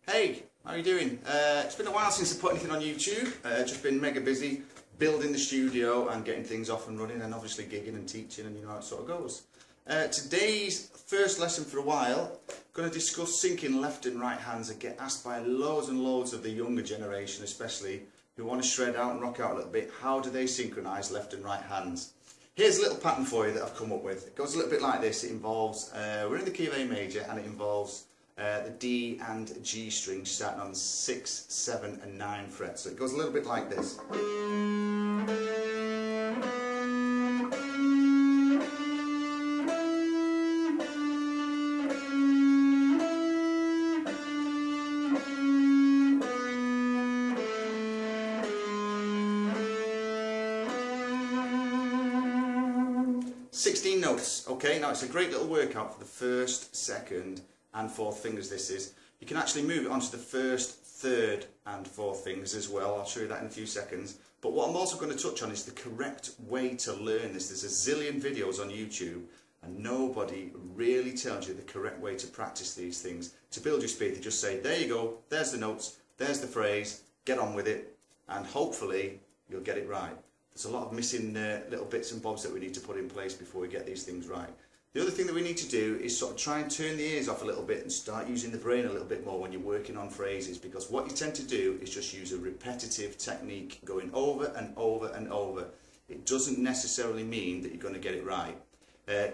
Hey, how are you doing? It's been a while since I put anything on YouTube. Just been mega busy building the studio and getting things off and running, and obviously gigging and teaching, and you know how it sort of goes. Today's first lesson for a while, going to discuss syncing left and right hands. I get asked by loads and loads of the younger generation especially, who want to shred out and rock out a little bit. How do they synchronize left and right hands? Here's a little pattern for you that I've come up with. It goes a little bit like this. It involves, we're in the key of A major, and it involves the D and G strings starting on 6, 7 and 9 frets. So it goes a little bit like this. 16 notes. Okay, now it's a great little workout for the first, second and fourth fingers. This is. You can actually move it onto the first, third and fourth fingers as well. I'll show you that in a few seconds. But what I'm also going to touch on is the correct way to learn this. There's a zillion videos on YouTube and nobody really tells you the correct way to practice these things. To build your speed, they just say, there you go, there's the notes, there's the phrase, get on with it, and hopefully you'll get it right. There's a lot of missing little bits and bobs that we need to put in place before we get these things right. The other thing that we need to do is sort of try and turn the ears off a little bit and start using the brain a little bit more when you're working on phrases, because what you tend to do is just use a repetitive technique going over and over and over. It doesn't necessarily mean that you're going to get it right.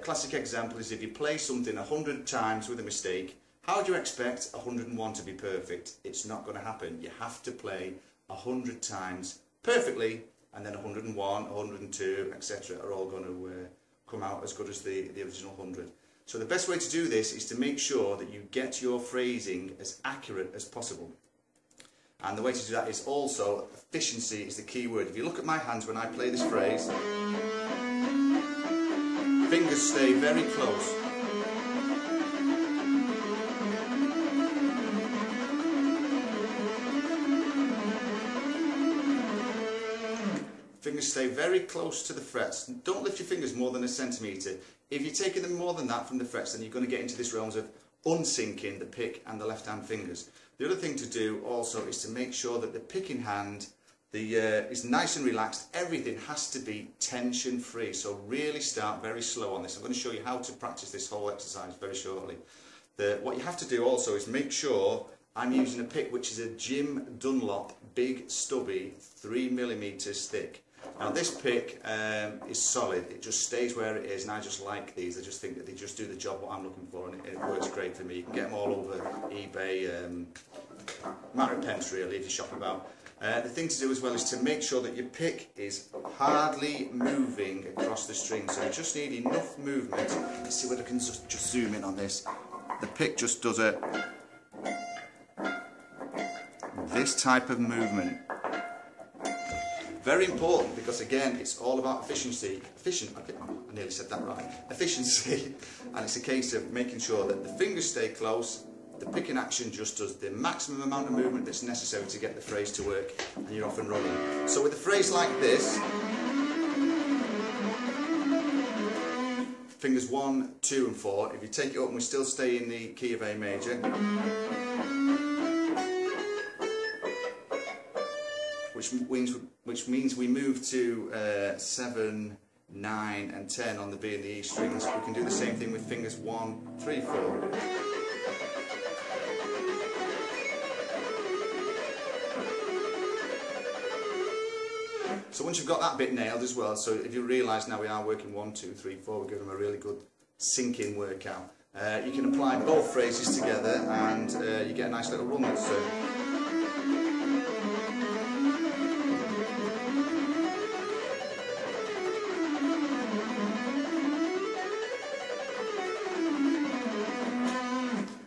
Classic example is if you play something 100 times with a mistake, how do you expect 101 to be perfect? It's not going to happen. You have to play 100 times perfectly, and then 101, 102, etc. are all going to come out as good as the original 100. So the best way to do this is to make sure that you get your phrasing as accurate as possible. And the way to do that is also, efficiency is the key word. If you look at my hands when I play this phrase, fingers stay very close. Fingers stay very close to the frets. Don't lift your fingers more than a centimetre. If you're taking them more than that from the frets, then you're going to get into this realms of unsyncing the pick and the left hand fingers. The other thing to do also is to make sure that the picking hand is nice and relaxed. Everything has to be tension free. So really start very slow on this. I'm going to show you how to practice this whole exercise very shortly. What you have to do also is make sure I'm using a pick which is a Jim Dunlop big stubby 3mm thick. Now this pick is solid, it just stays where it is, and I just like these. I just think that they just do the job what I'm looking for, and it works great for me. You can get them all over eBay, matter of pence really if you shop about. The thing to do as well is to make sure that your pick is hardly moving across the string, so you just need enough movement. Let's see whether I can just zoom in on this. The pick just does this type of movement. Very important, because again it's all about efficiency. I nearly said that right. Efficiency, and it's a case of making sure that the fingers stay close, the picking action just does the maximum amount of movement that's necessary to get the phrase to work, and you're off and running. So with a phrase like this, fingers 1, 2 and 4, if you take it up and we still stay in the key of A major, which means we move to 7, 9 and 10 on the B and the E strings. We can do the same thing with fingers 1, 3, 4. So once you've got that bit nailed as well, so if you realise now we are working 1, 2, 3, 4, we're giving them a really good syncing workout. You can apply both phrases together and you get a nice little run that's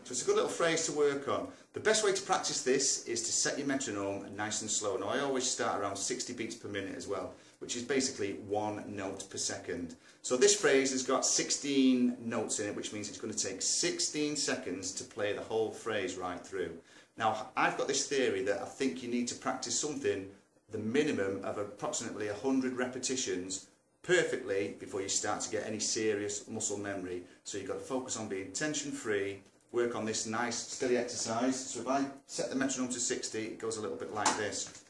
it's a good little phrase to work on. The best way to practice this is to set your metronome nice and slow. Now I always start around 60 beats per minute as well, which is basically 1 note per second. So this phrase has got 16 notes in it, which means it's going to take 16 seconds to play the whole phrase right through. Now I've got this theory that I think you need to practice something the minimum of approximately 100 repetitions perfectly before you start to get any serious muscle memory. So you've got to focus on being tension free work on this nice steady exercise. So if I set the metronome to 60, it goes a little bit like this.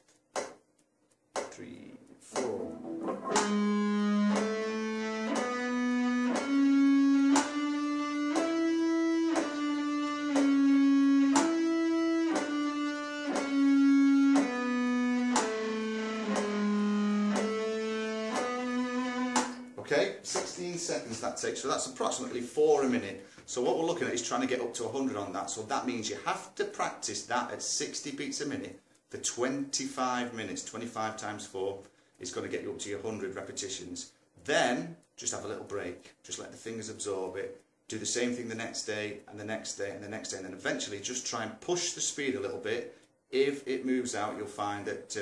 3, 4. Okay, 16 seconds that takes, so that's approximately 4 a minute. So what we're looking at is trying to get up to 100 on that, so that means you have to practice that at 60 beats a minute for 25 minutes. 25 times 4 is going to get you up to your 100 repetitions. Then, just have a little break, just let the fingers absorb it, do the same thing the next day, and the next day, and the next day, and then eventually just try and push the speed a little bit. If it moves out, you'll find that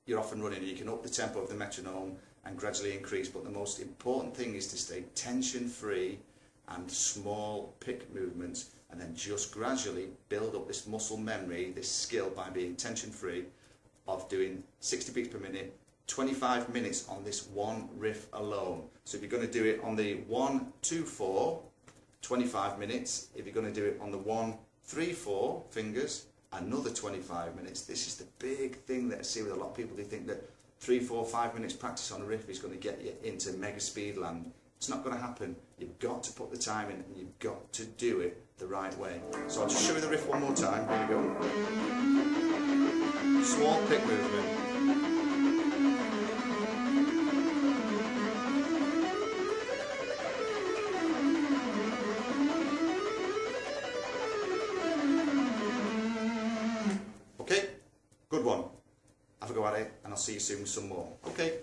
you're off and running, and you can up the tempo of the metronome and gradually increase, but the most important thing is to stay tension free and small pick movements, and then just gradually build up this muscle memory, this skill, by being tension free, of doing 60 beats per minute, 25 minutes on this one riff alone. So if you're going to do it on the 1, 2, 4, 25 minutes. If you're going to do it on the 1, 3, 4 fingers, another 25 minutes. This is the big thing that I see with a lot of people. They think that 3, 4, 5 minutes practice on a riff is going to get you into mega speed land. It's not going to happen. You've got to put the time in, and you've got to do it the right way. So I'll just show you the riff one more time. Here we go. Small pick movement. Okay, good one. Have a go at it, and I'll see you soon with some more. Okay.